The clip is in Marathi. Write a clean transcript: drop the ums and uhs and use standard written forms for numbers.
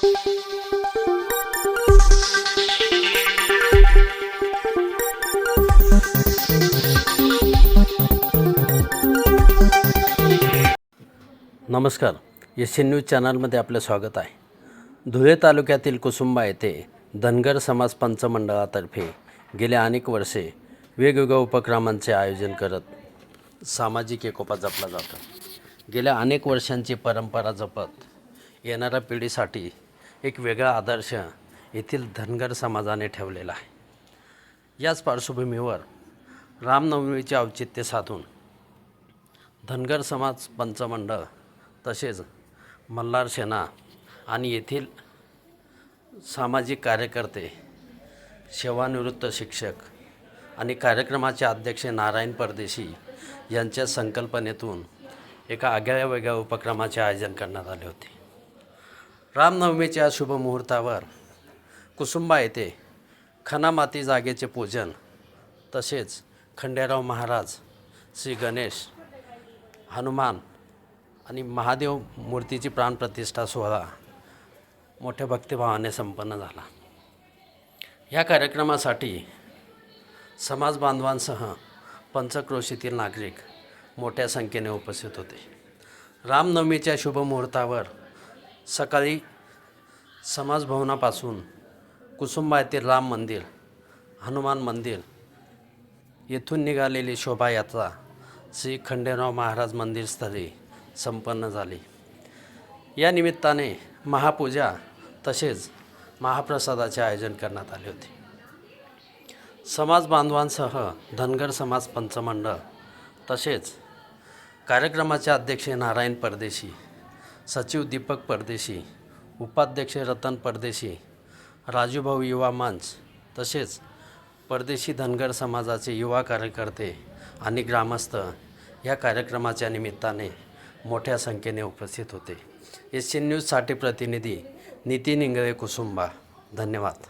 नमस्कार, एसएन न्यूज चॅनलमध्ये आपले स्वागत आहे। धुळे तालुक्यातील कुसुंबा येथे धनगर समाज पंच मंडळातर्फे गेल्या अनेक वर्षे वेगवेगळ्या उपक्रमांचे आयोजन करत सामाजिक एकोपा जपला जातो। गेल्या अनेक वर्षांची परंपरा जपत येणाऱ्या पिढीसाठी एक वेगळा आदर्श येथील धनगर समाजाने ठेवलेला आहे। याच पार्श्वभूमीवर रामनवमीचे औचित्य साधून धनगर समाज पंचमंडळ तसेच मल्हार सेना आणि येथील सामाजिक कार्यकर्ते, सेवानिवृत्त शिक्षक आणि कार्यक्रमाचे अध्यक्ष नारायण परदेशी यांच्या संकल्पनेतून एका आगळ्या वेगळ्या उपक्रमाचे आयोजन करण्यात आले होते। रामनवमीच्या शुभ मुहूर्तावर कुसुंबा येथे खनामाती जागेचे पूजन तसेच खंडेराव महाराज, श्री गणेश, हनुमान आणि महादेव मूर्तीची प्राणप्रतिष्ठा सोहळा मोठ्या भक्तिभावाने संपन्न झाला। या कार्यक्रमासाठी समाज बांधवांसह पंचक्रोशीतील नागरिक मोठ्या संख्येने उपस्थित होते। रामनवमीच्या शुभ मुहूर्तावर सकाळी समाजभवनापासून कुसुंबा येथील राम मंदिर, हनुमान मंदिर येथून निघालेली शोभायात्रा श्री खंडेराव महाराज मंदिरस्थळी संपन्न झाली। या निमित्ताने महापूजा तसेच महाप्रसादाचे आयोजन करण्यात आले होते। समाज बांधवांसह धनगर समाज पंचमंडळ तसेच कार्यक्रमाचे अध्यक्ष नारायण परदेशी, सचिव दीपक परदेशी, उपाध्यक्ष रतन परदेशी, राजूभाऊ युवा मंच तसेच परदेशी धनगर समाजाचे युवा कार्यकर्ते आणि ग्रामस्थ या कार्यक्रमाच्या निमित्ताने मोठ्या संख्येने उपस्थित होते। एसएन न्यूजसाठी प्रतिनिधी नितीन इंगळे, कुसुंबा। धन्यवाद।